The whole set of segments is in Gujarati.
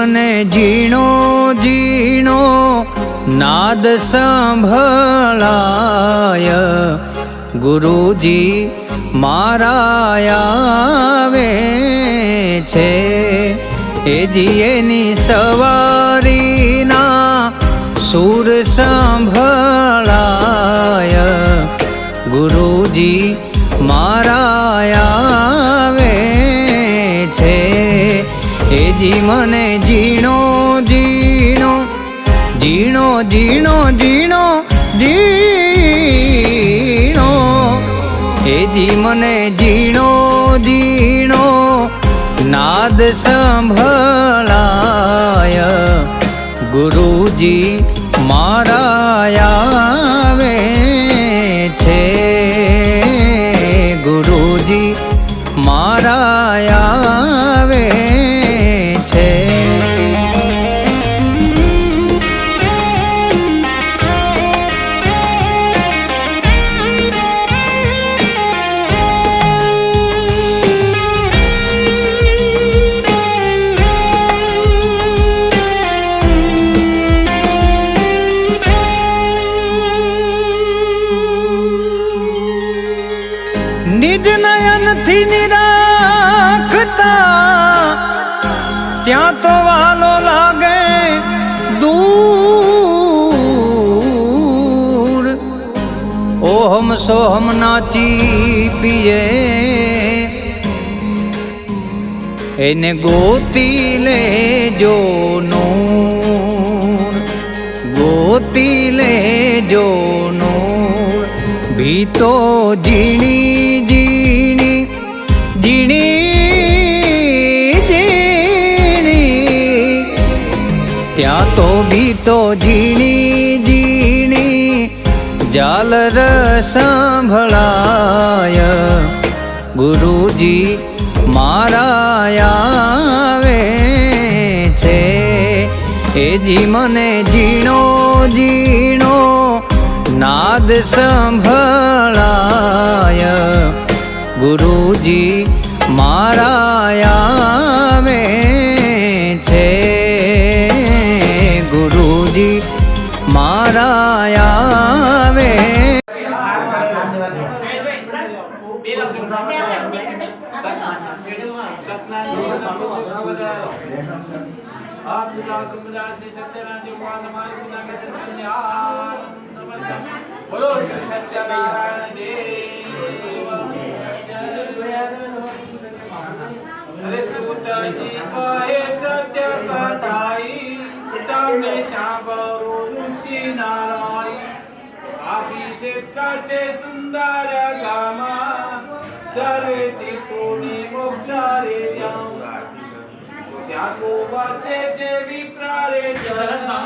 મને ઝીણો ઝીણો નાદ સંભળાય, ગુરુજી મારા આવે છે, એ જીએની સવારીના સુર સંભળાય, ગુરુજી મારા આવે છે, એ જી મને ઝીણો ઝીણો ઝીણો ઝીણો ઝીણો ઝીણો, એ જી મને ઝીણો ઝીણો નાદ સંભળાય, ગુરુજી મારા આવે છે, ગુરુજી મારા આવે છે। નિજ નયનથી નિરાખતા ત્યાં તો વાલો લાગે દૂર, ઓહમ સોહમ નાચી પીએ, એને ગોતી લેજો નૂર, ગોતી લેજો નૂર, ભીતો ઝીણી ઝીણી ઝીણી ઝીણી, ત્યાં તો ભીતો ઝીણી ઝીણી ઝાલર સંભળાય, ગુરુજી મારા આવે છે, એ જી મને ઝીણો ઝીણો નાદ સંભળાય, ગુરુજી મારા આવે છે, ગુરુજી મારા આવે। बोलो सत्यनारायण देव। अरे सूतजी कहे सत्य कथाई, तमे सांभळो ऋषि नारायण, आशीष काचे सुंदर गामा, सर्वे तीर्थोनी मोक्षारे जाऊ, त्या तो वाचे जे विप्रारे जना,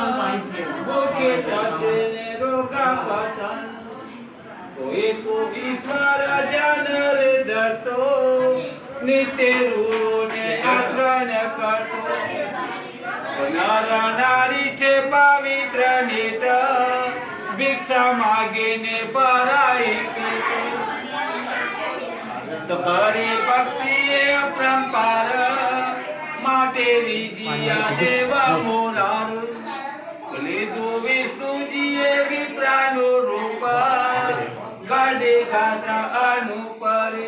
मुखे त्याचे ने रोगा पतन, तो तो ईश्वर ज्ञान रे धरतो, नित्य रूने आचरण करतो, नर नारी छे पवित्र नित, भिक्षा मागे ने पराई पीतो, तो करी भक्ति अपरंपार, माते विजिया देवा मोरारू, લીધું વિષ્ણુજીએ વિપ્રાનું રૂપ, ગાડે ગાતા અનુપરે,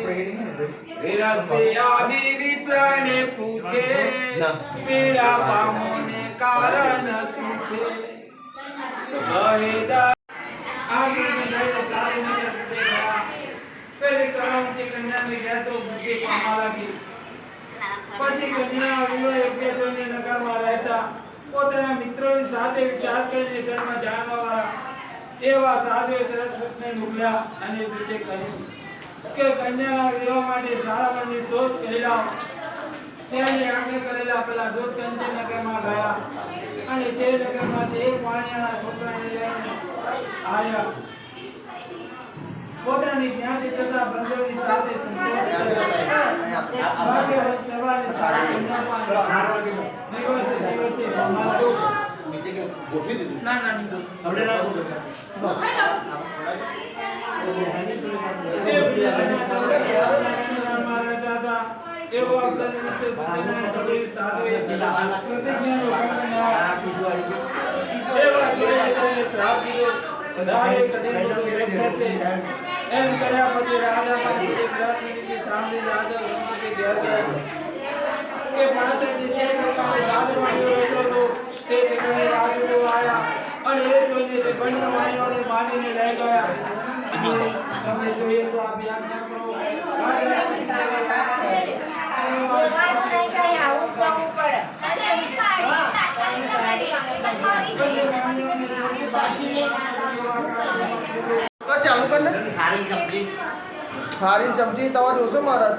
વિરસ્તે આવી વિપ્રાને પૂછે, પીડા પામોને કારણ શું છે, કહે પેલી કરાવતી કન્યાને ઘેર તો બુદ્ધિ પામવા લાગી, પછી કન્યા યોગ્ય નગરમાં રહેતા પોતાના મિત્રોની સાથે વિચાર કરીને શહેરમાં જવાવાળા એવા સાધુએ તરત સૂચને મોકલ્યા અને પૂછે કહ્યું કે કન્યાના વિવાહ માટે સારા મનની શોધ કરી લાવો। ત્યારે આપણે કરેલા પેલા દૂત કંચન નગરમાં ગયા અને તે નગરમાંથી એક વાણિયાના છોકરાને લઈને આવ્યા, પોતાની જ્ઞાતિ તથા બંધુઓની સાથે સંતોષ ભાગ્ય સવારે સાથે કન્યા દિવસે દિવસે અમારો ગોઠવી દીધું ના ના આપણે ના એવો અવસર નિમિત્તે સત્યનારાયણ સ્વામી સાધુએ પ્રતિજ્ઞાનો ભંગ એવા જોઈને શ્રાપ દીધો ધારે કદી બધું એક થશે એમ કર્યા પછી રાજા મારી રાત નિમિત્તે સાંભળી રાજા રમતી ઘેર ગયા કે પાછળથી જે કરતા સાધુ વાણીઓ રહેતો હતો તે ઠેકાણે રાજુ આવ્યા અને એ જોઈને તે બંને વાણીઓને મારીને લઈ ગયા અને તમને જોઈએ તો આ વ્યાખ્યા કરો ચાલુ કર ને ખારી ચમચી તમારે જોશો મહારાજ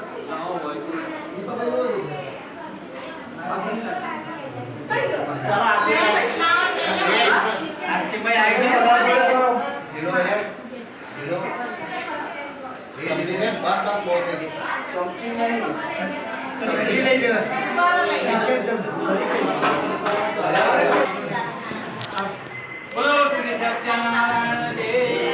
ચમચી નહીં બોલો શ્રી સત્યનારાયણ દેવ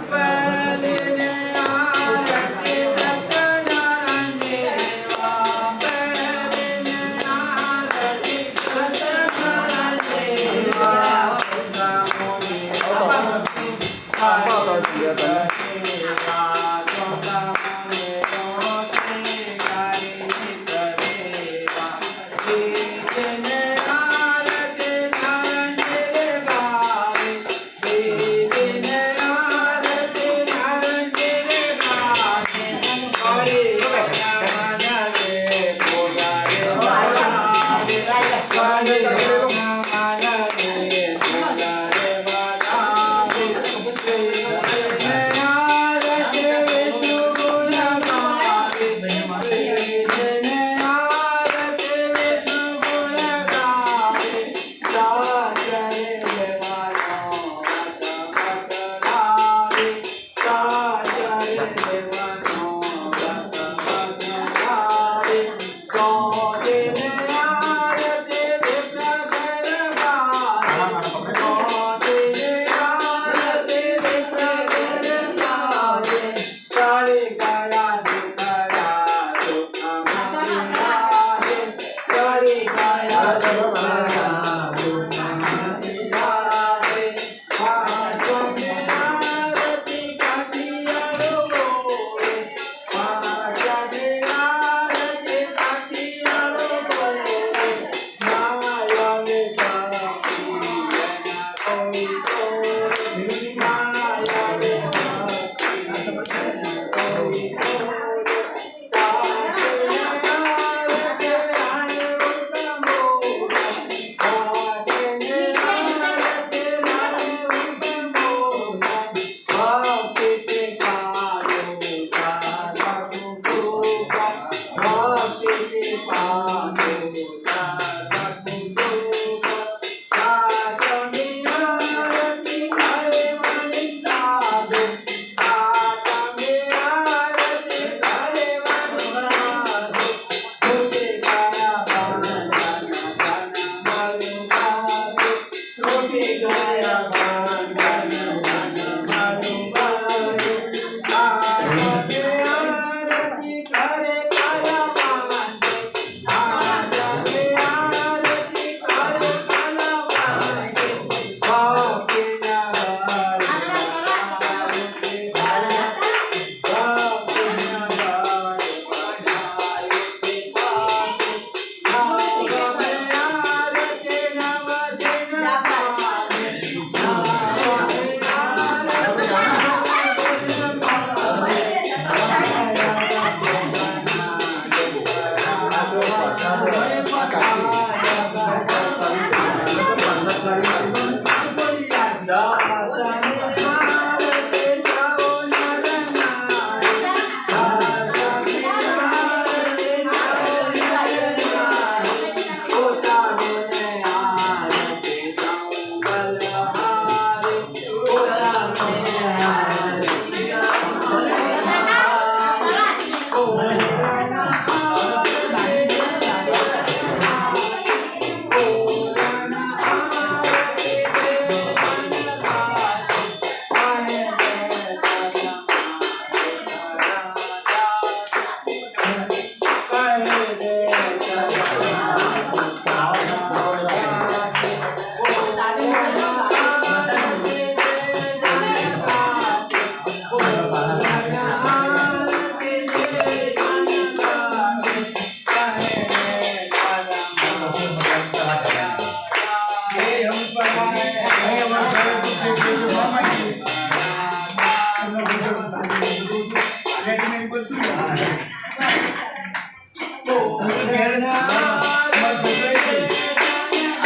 બલિને આરતી સત્યનારાયણ દેવા બલિને આરતી સત્યનારાયણ દેવા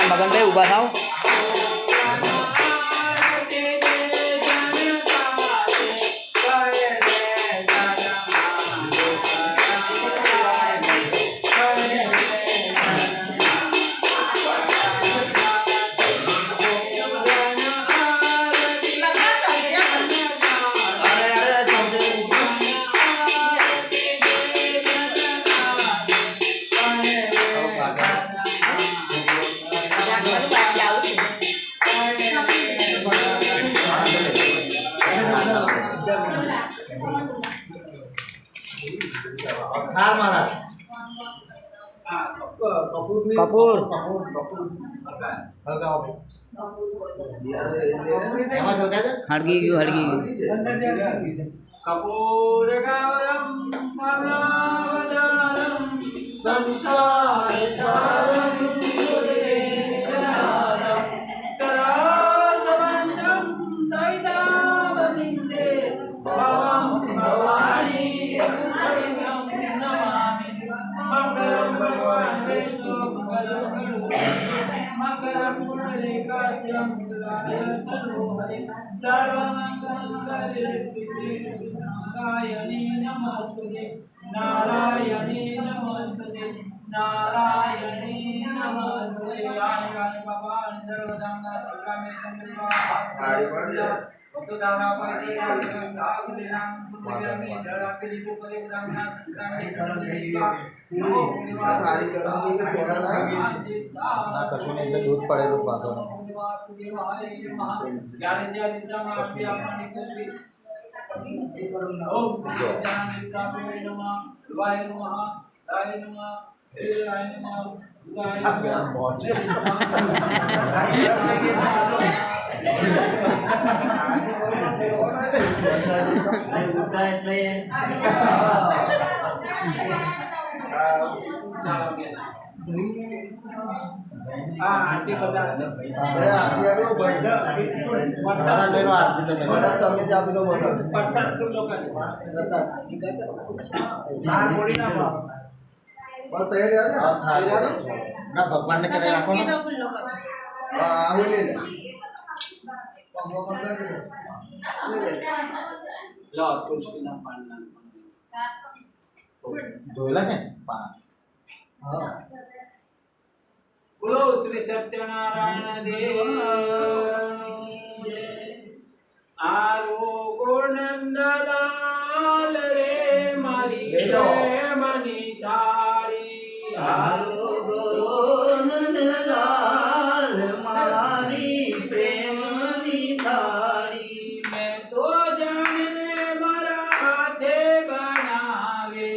મગનભાઈ ઊભા થાવ. હાર મારા કપૂર. હળગી ગયું. કપૂર ગાવરમ મલાવદારમ સંસાર સારમ સરાસવંતમ સૈદાવલિંદે ભવમ ભવાણી સૈન્યમ નમામિ મંગલમ ભગવાન વિષ્ણુ મંગલમ મંગલમ પુંડરીકાક્ષમ મુદ્રાય તનો હરિ સર્વમંગલે નારાયણી નમસ્તે નારાયણી નમસ્તે નારાયણી નમસ્તે આય ભગવાન સર્વસંગા સર્વમે સંગિવા વસુધારા પૈદિયા વિદાગિનામ પુણ્યમે જળાકિલી પુકરે બ્રહ્મણા સંક્રામે સર્વદેવા નમો આ થાળી ગરમ થઈ ગઈ થોડા ના કશું ને અંદર દૂધ પડેલું પાતો જ્યારે જ્યારે દિશામાં આપી આપવાની કૃપા ઓમ જ્ઞાનિકામે નમઃ શિવાય નમઃ રાય નમઃ હે રાય નમઃ રાય આ આંટી બધા આરતી આવ્યો વરસાદ લેનો આરતી તમે તમે જ આપી દો બધા વરસાદ ખૂબ લોકો બહાર બોડી ના બસ તૈયાર છે ને થાળી ના ભગવાનને કરે રાખો ને હા આવું લે લે લો તુલસીના પાનના ધોયેલા છે પાન હા બોલો શ્રી સત્યનારાયણ દેવ આરો નંદલાલ રે મારી પ્રેમની થાળી આરો નંદલાલ મારી પ્રેમની થાળી મેં તો જાણે મારા હાથે બનાવે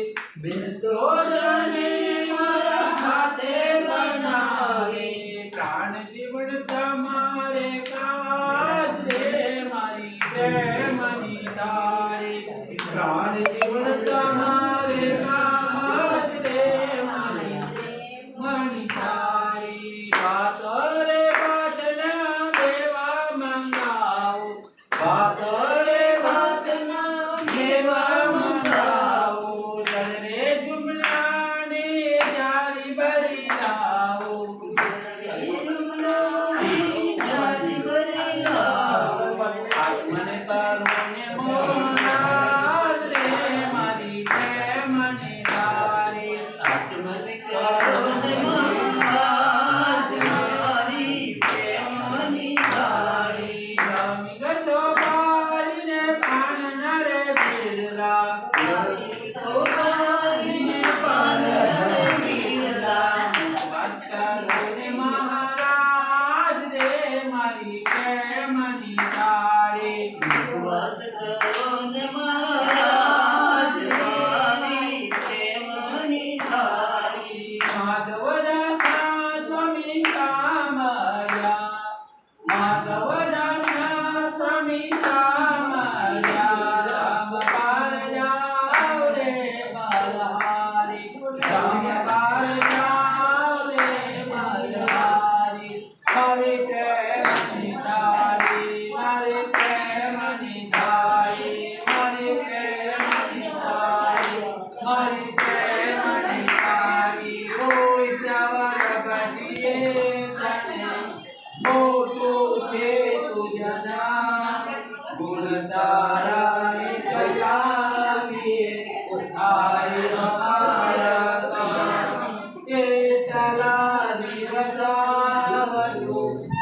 મેં તો જાણે મારા હાથે બનાવે પ્રાણ જીવન તમારે કાજ રે મારી પ્રેમની તારી પ્રાણ જીવન તમારે કાજ રે મારી વિઠ્ઠલા નિરસાવતું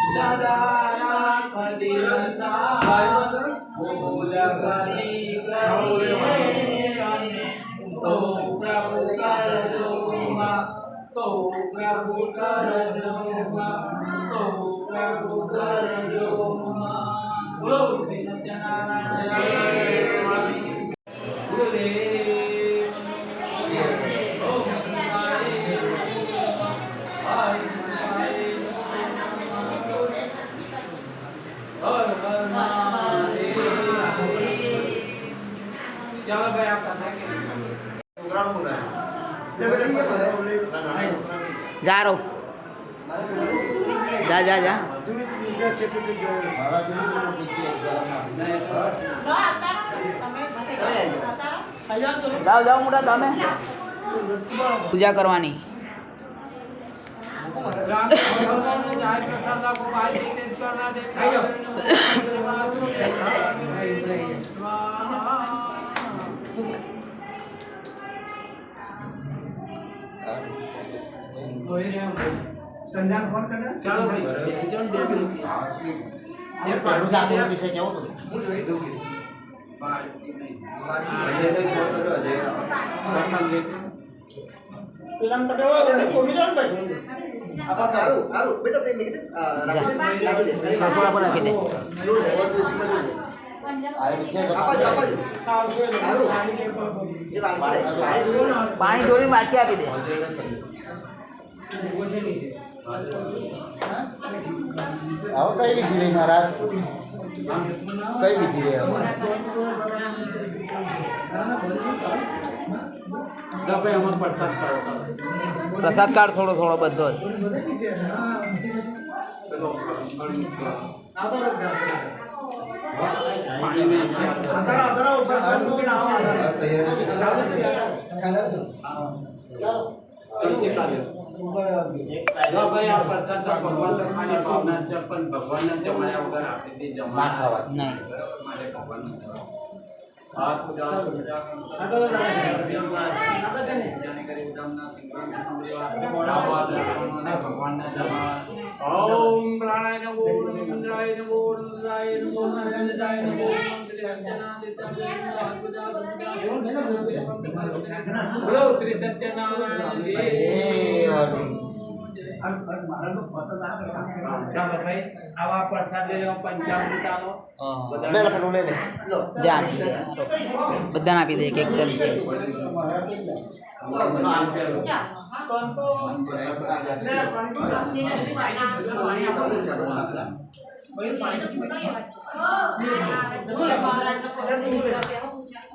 સદા રાખતી રસાવતું ભૂલ કરી અને તો પ્રભુ કરજો માં તો પ્રભુ કરજો માં તો પ્રભુ કરજો માં બોલો શ્રી સત્યનારાયણ ગુરુદેવ ઓમ શિવાય હર હર મહાદેવ ચાલો ભાઈ આપ સાથે છોકરાનું બોલાય જા રો જા જા જા જાઓ જાઓ મોટા તમે પૂજા કરવાની રામ ભગવાનનો જાહેર પ્રસાદ આપો ભાઈ વિઘ્નેશ્વરના દેખાઈ સંજાન ફોન કરે ચાલો ભાઈ એકজন બેબી એ પાડું જાતો વિશે કેવું તો પેલામ તો કોમી જાવ ભાઈ આપા આરું બેટા તે નીકળી રાખી દે રસોડા પર રાખી દે આપા જો આરું એ પાણી ઢોળી બાકી આપી દે આવો કઈ વિધિ રહી મહારાજ કઈ વિધિ રહી ભાઈ અમાર પ્રસાદ કરો પ્રસાદ કાર્ડ થોડો થોડો બધો જ પાણી નહીં અંતરા ઉપર બંધ કે ના ચમચી કાઢો જો ભાઈ આ પ્રસાદ તો ભગવાન તો ખાલી ભાવના છે પણ ભગવાનને જમાડ્યા વગર આપણે તે ના ખાવા. નહીં. માટે ભગવાન હાથ પૂજા પૂજા જાણે કરી ઉદામના સંગ્રામ સંગ્રામ ભગવાનને જમાડ ઓમ પ્રાણાય નમો ઇન્દ્રાય નમો રુદ્રાય નમો નંદાય નમો શ્રી અંજના બોલો શ્રી સત્યનારાયણ દેવ ચાલો ભાઈ આવા પ્રસાદ લઈ લો પંચામૃત આલો લે લે લે લો જા બધાને આપી દે એક એક ચમચી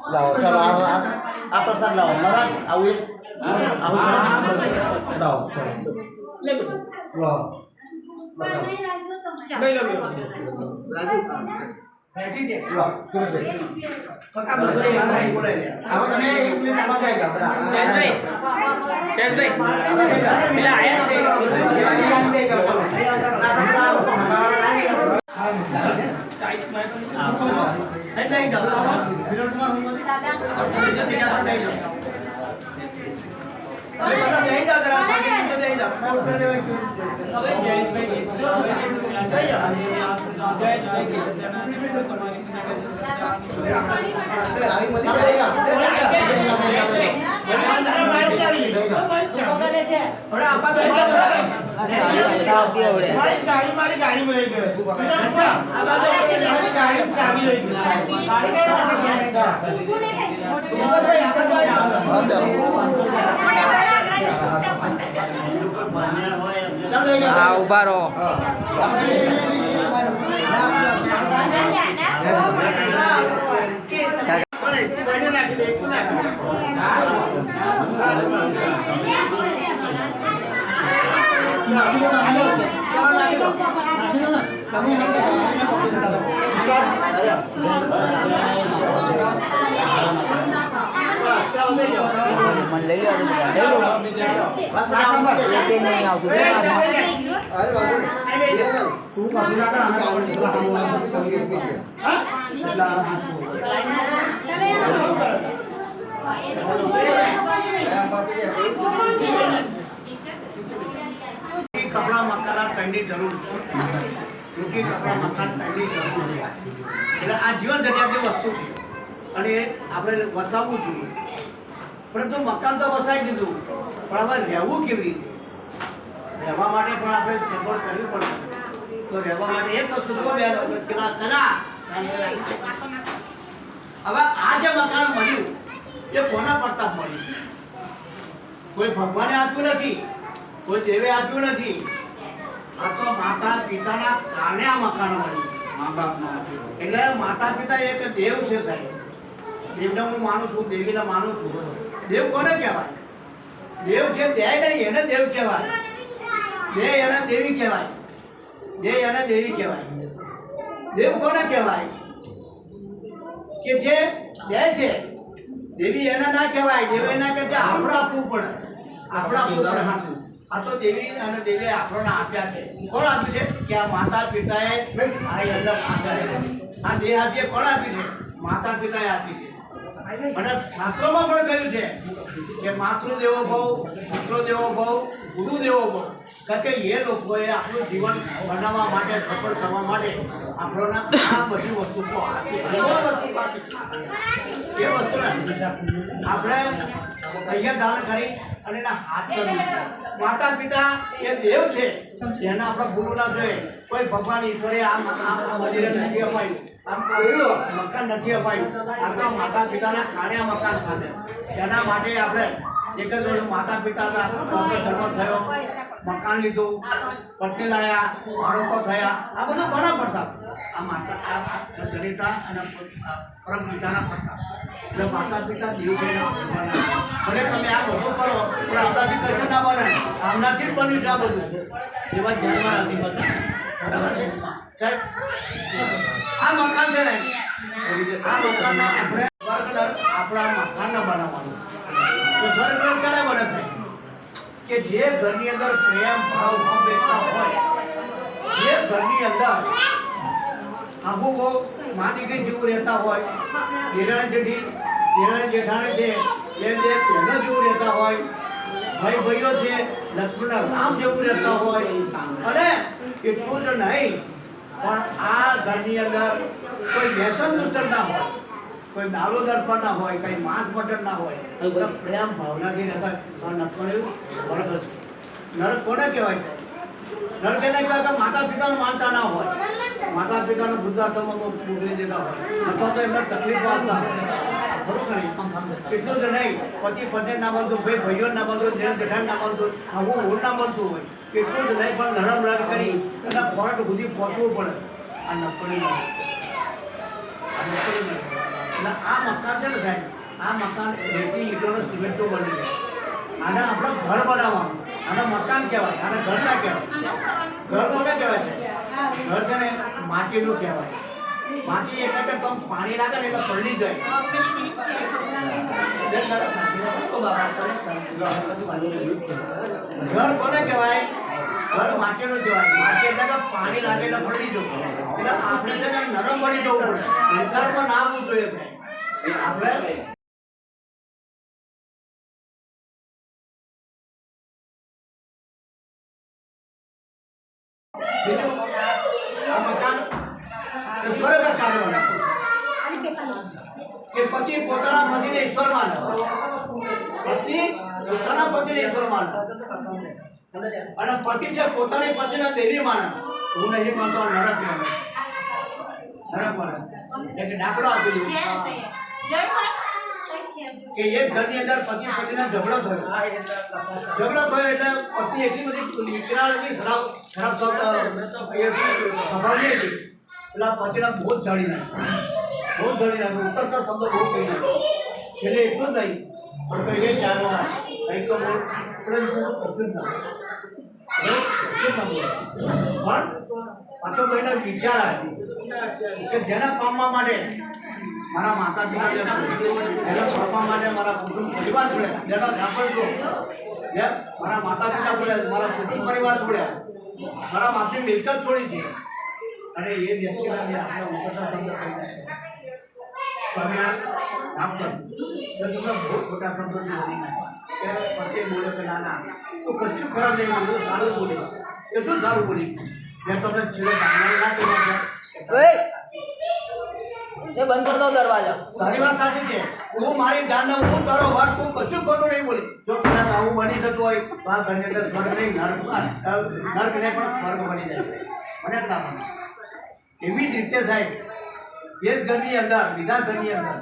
લાવો ચાલો આ પ્રસાદ લાવો મહારાજ આવું લાવો લે બેટા વાહ લઈ લો રાજુ બેઠી દે લો સુરત આમાં તમે એક મિનિટ આમાં જાય કા બધા પેલા આયા હા ઉભા રહો મને લઈ લો નહીં આવતું અરે બાજુ તું પાછું ના કર અમે પછી કમી છે હા રોટી કપડાં મકાન ત્રણની જરૂર છે. રોટી કપડાં મકાન ત્રણની જરૂર છે. એટલે આ જીવન જરૂરિયાતની વસ્તુ છે અને એ આપણે વસાવવું જોઈએ. પરંતુ મકાન તો વસાવી દીધું, પણ હવે રહેવું કેવી રીતે? રહેવા માટે પણ આપણે સગવડ કરવી પડે. તો રહેવા માટે એક વસ્તુ હવે આ જે મકાન મળ્યું એ કોના પ્રતાપ મળ્યું? કોઈ ભગવાને આપ્યું નથી, કોઈ દેવે આપ્યું નથી. આ તો માતા પિતાના કારણે આ મકાન મળ્યું. મા બાપના એટલે માતા પિતા એક દેવ છે સાહેબ. દેવને હું માનું છું, દેવીને માનું છું. દેવ કોને કહેવાય? દેવ છે દે નહીં, એને દેવ કહેવાય. દે એને દેવી કહેવાય. દે એને દેવી કહેવાય. દેવ કોને કહેવાય? કે જે દે છે. દેવી એને ના કહેવાય. દેવ એના કે આપણે આપવું પડે, આપણે આપવું પડે. સાચું. આ તો દેવી અને દેવીએ આપણને આપ્યા છે. કોણ આપ્યું છે? કે આ માતા પિતાએ આ અંદર આપ્યા છે. આ દેહ આપીએ કોણ આપ્યું છે? માતા પિતાએ આપી છે. અને શાસ્ત્રોમાં પણ કહ્યું છે કે માતૃ દેવો ભવ, પુત્ર દેવો ભવ, ગુરુ દેવો ભવ. કારણ કે એ લોકોએ આપણું જીવન બનાવવા માટે, સફળ કરવા માટે આપણને આ બધી વસ્તુ આપી. એ વસ્તુ આપણે અહીંયા દાન કરી અને એના હાથ કરવું. માતા પિતા એ દેવ છે, જેને આપણે ગુરુ ના જોઈએ. કોઈ ભગવાન ઈશ્વરે આ મંદિરે નથી અપાયું, આમ મકાન નથી અપાયું. આપણા માતા પિતાના કારણે આ મકાન ખાધે. એના માટે આપણે એક જ વસ્તુ, માતા પિતા જન્મ થયો, મકાન લીધું, પત્ની લાયા, બાળકો થયા, આ બધું ઘણા પડતા. આ માતા આ જનિતા અને પરમ પિતાના પડતા. એટલે માતા પિતા દેવ છે. ભલે તમે આ બધું કરો પણ આપણાથી કશું ના બને. આમનાથી જ બન્યું છે આ બધું. એવા ધ્યાનમાં નથી બધા. સાહેબ આ મકાન છે ને, આ મકાનના આપણે વર્ગદર આપણા મકાનને બનાવવાનું. તો વર્ગદર ક્યારે બને છે? કે જે ઘરની અંદર પ્રેમ ભાવ સંવેદના હોય, જે ઘરની અંદર આખું બહુ મા દીકરી જેવું રહેતા હોય, દેરાણી જેઠી દેરાણી જેઠાણી છે એ જે બહેનો જેવું રહેતા હોય, ભાઈ ભાઈઓ છે લક્ષ્મણ રામ જેવું રહેતા હોય, અને એટલું જ નહીં પણ આ ઘરની અંદર કોઈ વ્યસન દૂષણ ના હોય, કોઈ દારૂ દર્પણ ના હોય, કઈ માંસ મટન ના હોય, બધા પ્રેમ ભાવનાથી રહેતા. નરક એવું વર્ગ છે. નરક કોને કહેવાય છે? નરક એને કહેવાય કે માતા પિતાને માનતા ના હોય, માતા પિતાને વૃદ્ધાશ્રમમાં મોકલી દેતા હોય, અથવા તો એમને તકલીફો આપતા હોય. બરોબર ને? એટલું જ નહીં, પતિ પત્ની ના બનતું, ભાઈ ભાઈઓ ના બનતું, જેઠ જેઠાણ ના બનતું, આવું ઓળ ના બનતું હોય. એટલું જ નહીં પણ લડમ લડ કરી એના કોર્ટ સુધી પહોંચવું પડે. આ નકળી નહીં, આ નકળી નહીં. એટલે આ મકાન છે ને સાહેબ, આ મકાન રેતી ઈંટોનો સિમેન્ટનું બની જાય. આને આપણે ઘર બનાવવાનું. આને મકાન કહેવાય, આને ઘર ના કહેવાય. ઘર કોને કહેવાય છે? ઘર છે ને માટીનું કહેવાય. માટી એટલે કે તમે પાણી લાગે ને એટલે પલળી જાય. ઘર કોને કહેવાય? ઘર માટીનું કહેવાય. માટી એટલે કે પાણી લાગે એટલે પલળી જવું. એટલે આપણે છે ને નરમ પડી જવું પડે. ઘરમાં ના આવવું જોઈએ. આપણે આ મકાન ઈશ્વરે કાર્ય બનાવ્યું કે પતિ પોતાના પતિને ઈશ્વર માને, પતિ પોતાના પતિને ઈશ્વર માને, અને પતિ છે પોતાની પતિને દેવી માને. હું નહીં માનતો નરક માને. નરક માને એક દાખલો આપી દઉં કે એક ઘરની અંદર પતિ પતિનો ઝઘડો થયો. ઝઘડો થયો એટલે પત્ની એટલી બધી વિકરાળ હતી, ખરાબ સ્વભાવની હતી. એટલે પતિના બહુ જ જડી નાખ્યો, ઉતરતા શબ્દો બહુ કહી નાખ્યો. છેલ્લે એટલું જ નહીં પણ કહીએ ચાલવા કંઈક તો બોલ કશું જ ના પણ પાછો કોઈને વિચાર હતી કે જેને પામવા માટે મારા માતા પિતા જેને પામવા માટે મારા કુટુંબ પરિવાર છોડ્યા, જેનો ઝાપડ જો મારા માતા પિતા છોડ્યા, મારા કુટુંબ પરિવાર છોડ્યા, મારા માથે મિલકત છોડી છે. અને એ વ્યક્તિના આપણે ઉતરતા શબ્દ કહી નાખ્યા. તમે બહુ ખોટા શબ્દો બોલી નાખ્યા. પછી બોલે કે ના ના તો કશું ખરાબ નહીં બોલ્યું, સારું બોલે. એ શું સારું બોલી મેં તમને છેલ્લે જાણવાનું ના કહ્યું એ બંધ કર દો દરવાજો. તારી વાત સાચી છે તું મારી જાન હું તારો વાત તું કશું ખોટું નહીં બોલી જો કદાચ આવું બની જતું હોય તો આ ઘરની અંદર સ્વર્ગ નહીં નર્ક ને પણ સ્વર્ગ બની જાય મને ના મને એવી જ રીતે સાહેબ એ જ ઘરની અંદર બીજા ઘરની અંદર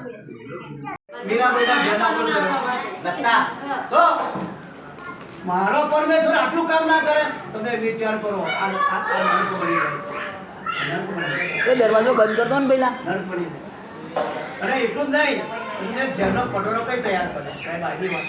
મીરાબાઈના ઘરના પર લખતા તો મારો પરમેશ્વર આટલું કામ ના કરે તમે વિચાર કરો આ નર્ક બની જાય એ દરવાજો બંધ કર દો ને પહેલા. નર્ક બની જાય અને એટલું જ નહીં તમને જેનો પટોરો કઈ તૈયાર કરે સાહેબ આગલી વાત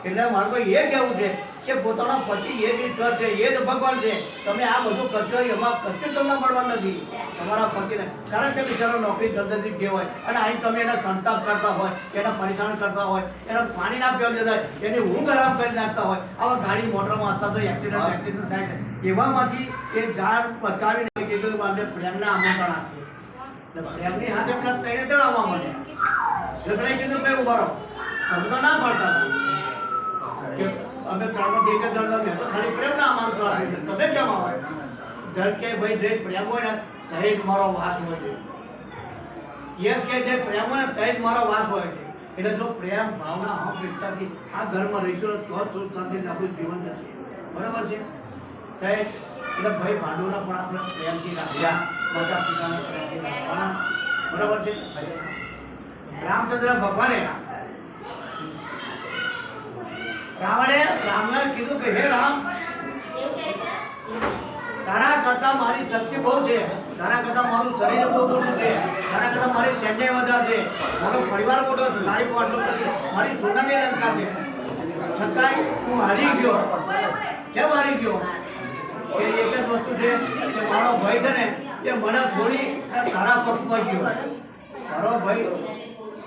એટલે મારું તો એ કહેવું છે કે પોતાનો પતિ એ જ ઈશ્વર છે એ જ ભગવાન છે તમે આ બધું કરશો એમાં કશું તમને મળવાનું નથી તમારા પતિને કારણ કે બિચારો નોકરી ધંધેથી જે હોય અને અહીં તમે એના સંતાપ કરતા હોય એના પરેશાન કરતા હોય એના પાણી ના પીવા દેતા હોય એની ઊંઘ આરામ કરી નાખતા હોય આવા ગાડી મોટરમાં હતા તો એક્સિડન્ટ થાય છે એવામાંથી એ જાણ બચાવીને કીધું મારે પ્રેમના આમંત્રણ આપીએ પ્રેમની હાથે પેલા તેને ચડાવવા મને એટલે કીધું ભાઈ ઉભા રહો તમે તો ના પાડતા કે અમે ત્રણમાંથી એક જ દળતા મેં તો ખાલી પ્રેમના આમંત્રણ આપી તમે કેમ આવે ધન કે ભાઈ જે પ્રેમ હોય ને તે જ મારો વાસ હોય છે યસ કે જે પ્રેમ હોય ને તે જ મારો વાસ હોય છે એટલે જો પ્રેમ ભાવના અપેક્ષાથી આ ઘરમાં રહીશું તો સુખ શાંતિ આપણું જીવન જશે બરાબર છે સાહેબ એટલે ભાઈ ભાંડુના પણ આપણે પ્રેમથી રાખ્યા માતા પિતાના પ્રેમથી રાખવાના બરાબર છે રામચંદ્ર ભગવાને રામને કીધું કે હે રામ તારા કરતા મારી શક્તિ બહુ છે તારા કરતા મારું શરીર બહુ મોટું છે તારા કરતા મારી સૈન્ય વધારે છે મારો પરિવાર મોટો છે તારી પાટલો મારી સોનાની લંકા છે છતાંય હું હારી ગયો કેમ હારી ગયો એ એક જ વસ્તુ છે કે મારો ભાઈ છે ને એ મને છોડી અને તારા પક્ષમાં ગયો મારો ભાઈ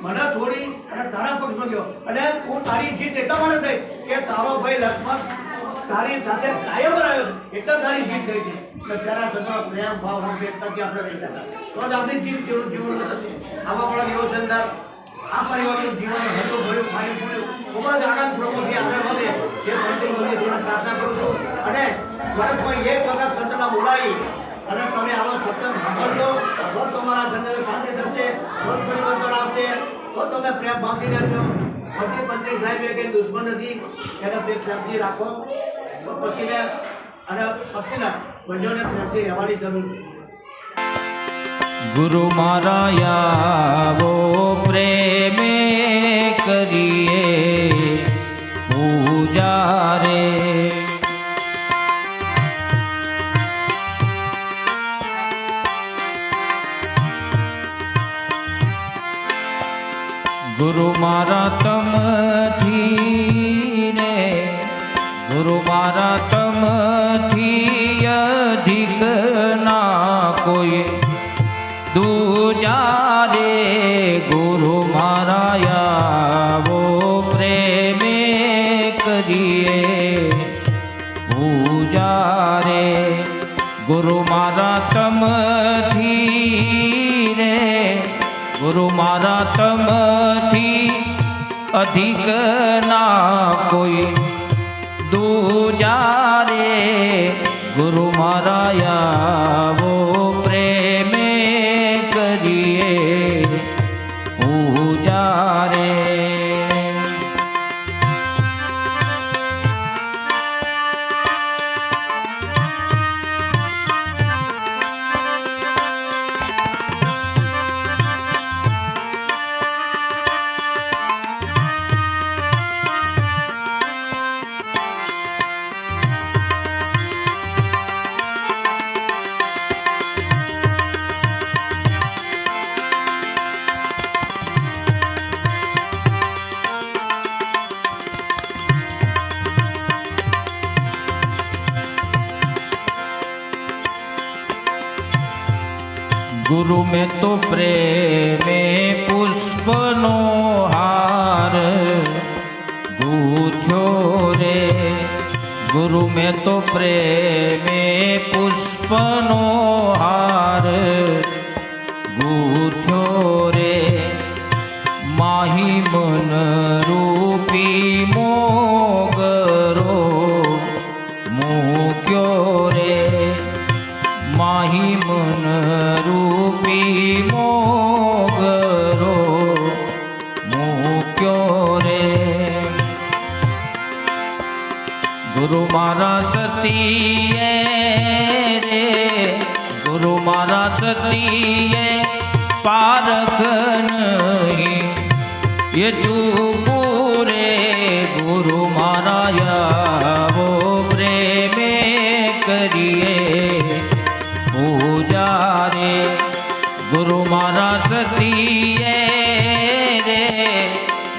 મને છોડી અને તારા પક્ષમાં ગયો અને તું તારી જીત એટલા માટે થઈ કે તારો ભાઈ લક્ષ્મણ તારી સાથે કાયમ રહ્યો એટલે તારી જીત થઈ છે કે તારા છતાં પ્રેમ ભાવ એકતાથી આપણે રહી ગયા તો જ આપણી જીત જીવન થશે આવા આપણા દિવસ અંદર આ પરિવારનું જીવન હતું ભર્યું ફાયું ફૂલ્યું ખૂબ જ આનંદ પ્રમોદથી આગળ વધે એ મંત્રી બધી થોડા પ્રાર્થના કરું છું અને વર્ષમાં એક વખત સત્સંગમાં બોલાવી અને તમે આવો સત્સંગ સાંભળજો તો તમારા ઘરની શાંતિ થશે તો પરિવર્તન આવશે તો તમે પ્રેમ ભાવથી રહેશો પછી મંત્રી સાહેબ કે દુશ્મન નથી એને પ્રેમથી રાખો તો પછીને અને પછીના બંનેને પ્રેમથી રહેવાની જરૂર છે गुरु मारा वो प्रेमे करिए पूजा रे गुरु मारा तम थी ने गुरु मारा तम थी अधिक ना कोई दूजा रे गुरु मारा वो प्रेमे करिए पूजा रे गुरु मारा तम थी रे गुरु मारा तम थी अधिक ना कोई दूजा रे गुरु मारा वो प्रेमे पूजा रे गुरु में तो प्रेमे पुष्पनो हार गूथ्यो रे गुरु में तो प्रेमे पुष्पनो हार गूथ्यो रे माही मन रूपी मोगरो मूक्यो મૂક્યો રે માહી મન રૂપી મોગરો મૂક્યો રે ગુરુ મારા સતીએ રે ગુરુ મારા સતીએ પારખ નહીં ये चूपू रे गुरु माराया वो प्रेमे करिए पूजा रे गुरु मारा सतीए रे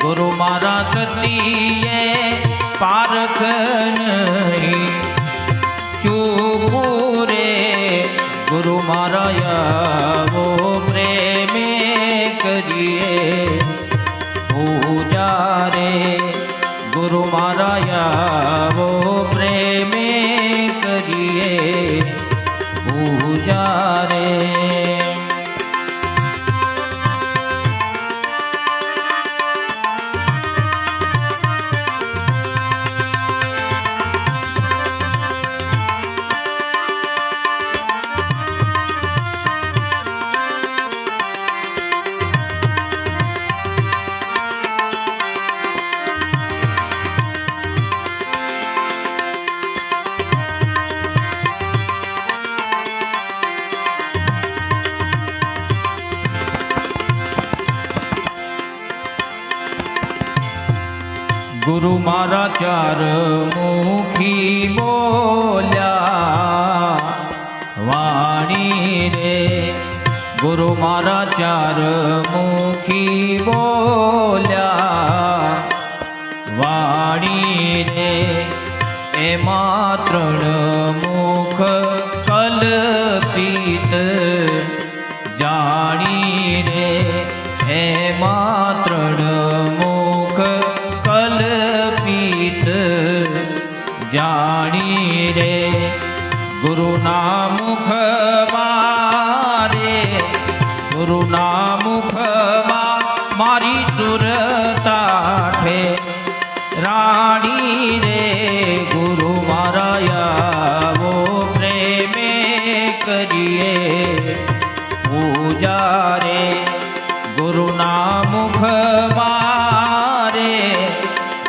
गुरु मारा सतीए पारख नहीं चूपू रे गुरु माराया वो प्रेमे करिए पूजा रे गुरु माराया वो प्रेमे करिए पूजा रे गुरु मारा चार मुखी बोल्या वाणी रे गुरु मारा चार मुखी बोल्या वाणी रे एमा त्रण मुख कल्पित जाणी रे एमा त्रण मुख कल्पित जानी रे गुरु मुख मारे गुरु मुख मारी सुरता ठे रानी रे गुरु माराया वो प्रेमे करिए पूजा रे गुरु मुख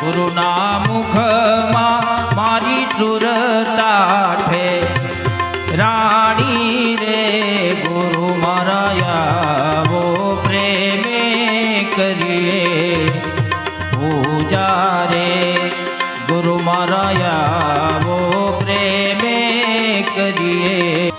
गुरु मुख मारी सुरता ठे रानी रे गुरु माराया वो प्रेमे करिए पूजा रे गुरु माराया वो प्रेमे करिए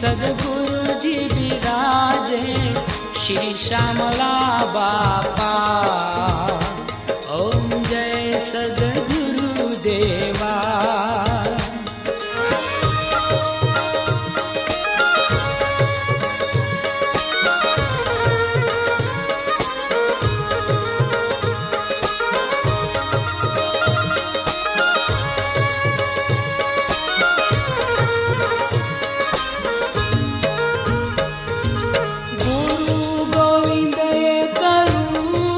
सद्गुरुजी विराजे श्री श्यामला बापा ओम जय सद्गुरु देवा। गुरु गोविंद ये करू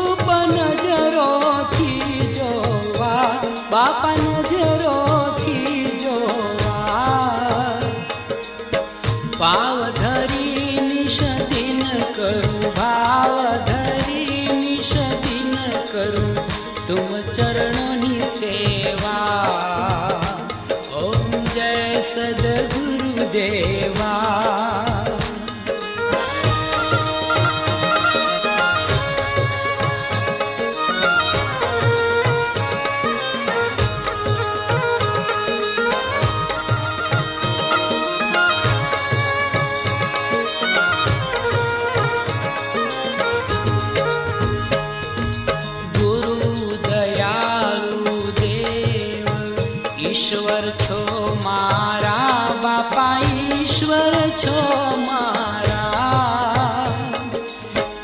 છો મારા બાપા, ઈશ્વર છો મારા.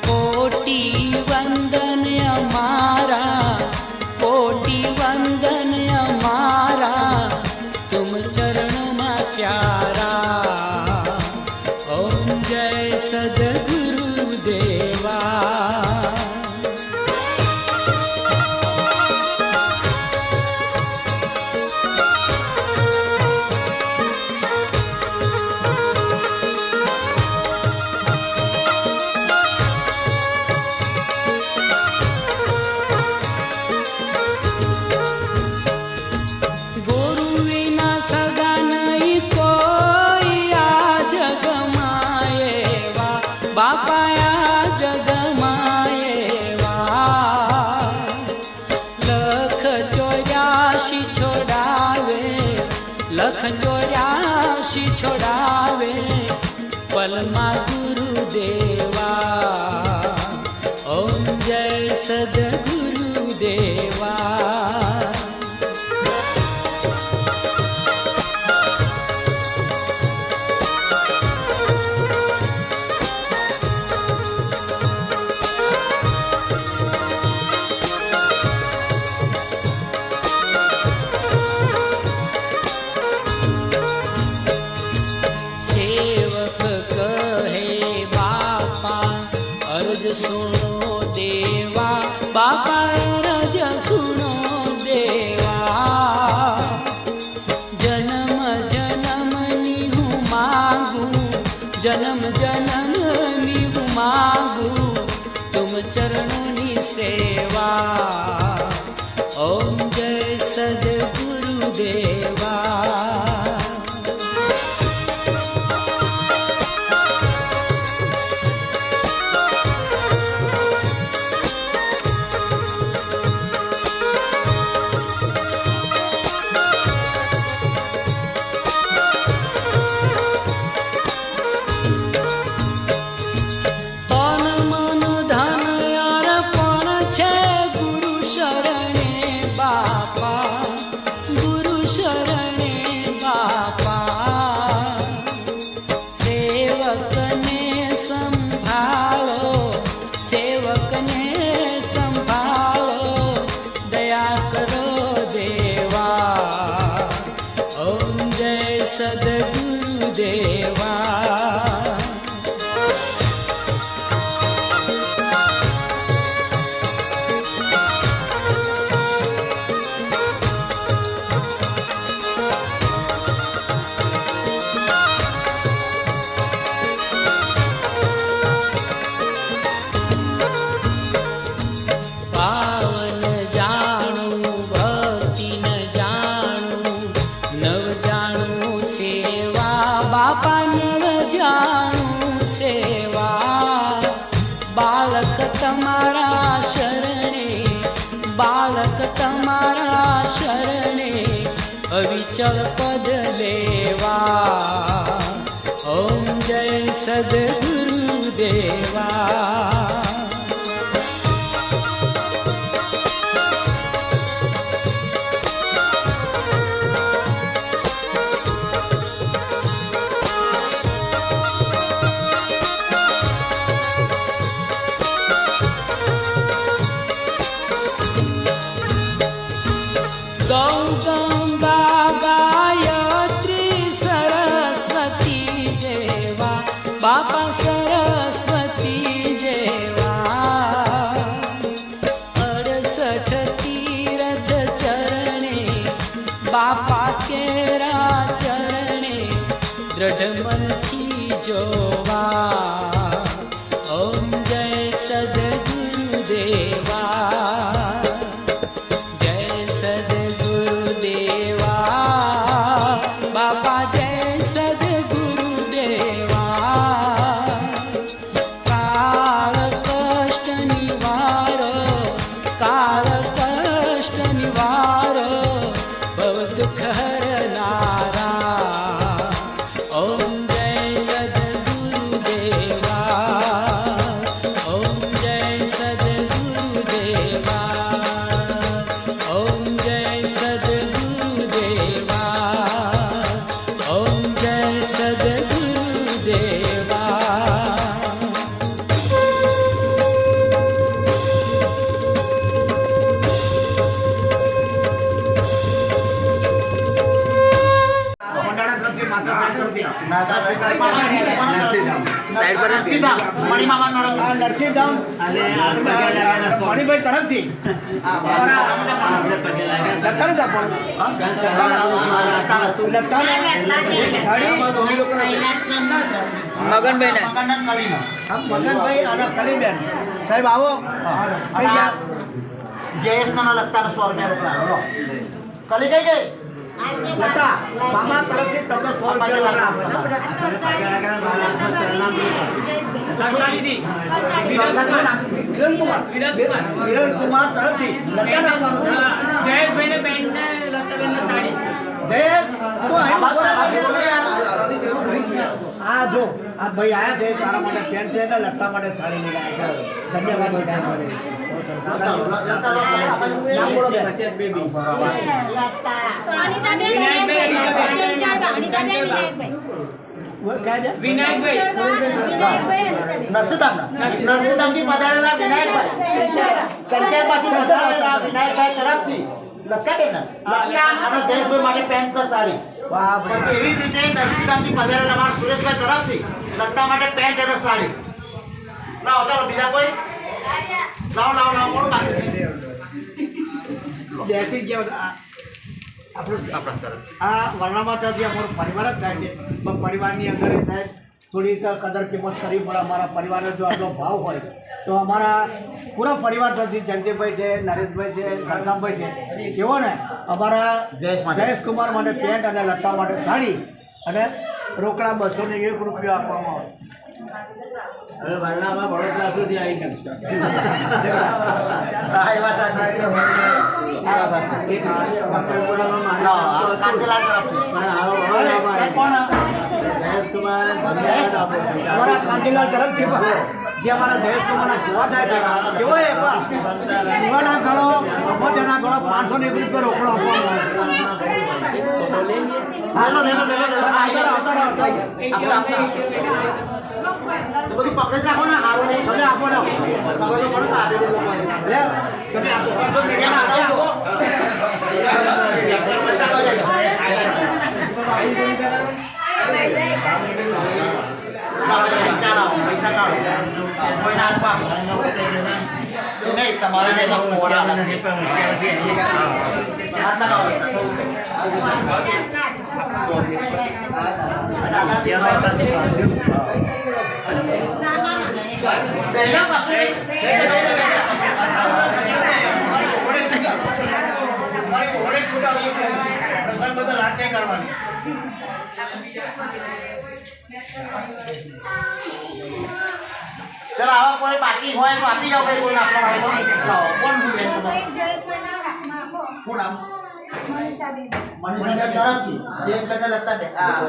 કોટી વંદન અમારા, કોટી વંદન અમારા, તુમ ચરણમાં પ્યારા. ઓમ જય સદગુરુ દેવા. લખ 84 છોડાવે પલમાં ગુરુદેવા. ઓમ જય સદગુરુ દેવા. સુનો દેવા બાપા, રજ સુનો દેવા. જન્મ જન્મની હું માગું, જન્મ જન્મની હું માગું, તુમ ચરણોની સેવા. ઓમ જય સદગુરુ દેવા. સદગુરુ દેવા. પાવન જાણું ભક્તિ ન જાણું, નવ જાણું સેવા બાપા, નવ જાણું સેવા. બાળક તમારા શરણે, બાળક તમારા શરણે, અવિચલ પદ લેવા. ઓમ જય સદગુરુ દેવા. ગૌ ગંગા ગાયત્રી સરસ્વતી જેવા બાપા, સરસ્વતી જેવા. 68 તીરથ ચરણે બાપા કેરા ચરણે, દ્રઢ મનથી જોવા. ઓમ જય સદગુરુ દેવા. બાપા જય સદગુરુ દેવા. કાળ કષ્ટ નિવારો, કાળ કષ્ટ નિવારો, ભવ દુઃખ હરનારા. ઓમ જય સદગુરુ દેવા. ઓમ જય સદગુરુ દેવા. ઓમ જય સદગુરુ દેવા. સાઈડ પર મણિમામા આ નરસિંહધામ મણિભાઈ તરફથી મગનભાઈ અને કલીબેન સાહેબ આવો જયેશ ના લગતા 100 રૂપિયા રોકડા કલી કઈ ગઈ લતા મામા તરફથી તમને 100 રૂપિયા વિરલકુમાર તરફથી લતા નાખવાનું જયેશભાઈને પેન્ટ ને લતાબેનને સાડી. જયેશ તો અહીં ઉભો રહે. આ જો આ ભાઈ આયા છે તારા માટે પેન્ટ છે ને લતા માટે સાડી લઈને આવ્યા છે. ધન્યવાદ નરસિંહધામથી પધારેલા વિનાયકભાઈ કંચેરમાંથી પધારેલા વિનાયકભાઈ તરફથી લતાબેન અને જયેશભાઈ માટે પેન્ટ પ્લસ સાડી પછી એવી જ રીતે નરસિંહધામથી પધારેલા અમારા સુરેશભાઈ તરફથી લતા માટે પેન્ટ અને સાડી લાવો ચાલો બીજા કોઈ લાવો કોણ બાકી બેસી ગયા આ વર્ણામાં તરફથી અમારો પરિવાર જ થાય છે પણ પરિવારની અંદર એ થાય થોડી કદર કિંમત કરવી પડે અમારા પરિવારનો જો આટલો ભાવ હોય તો અમારા પૂરા પરિવાર તરફથી જયંતિભાઈ છે નરેશભાઈ છે સરકામભાઈ છે એવો ને અમારા જયેશકુમાર માટે પેન્ટ અને લતા માટે સાડી અને રોકડા 201 રૂપિયા આપવામાં આવે. હવે વર્ણામાં વડોદરા સુધી આવી ગયું. અમારા કાંતિલાલ તરફથી પણ જે અમારા જયેશકુમારના જોવા થાય છે કેવો એ પણ જીવાના ગણો અમોજના ગણો 501 રૂપિયા રોકડો બધું પકડે જ રાખો ને હારું નહીં તમે આપો ને તમે આપો પૈસા કાઢો કોઈના હાથમાં નહીં તમારે નહીં મોડા પહેલા પાછું ચલો આવા કોઈ બાકી હોય તો આપી જાઓ કોઈ નાખવાનો હોય તો કોણ ભૂલે કોણ આમ મનીષાબેન તરફથી દેશબેનને લગતા દે હા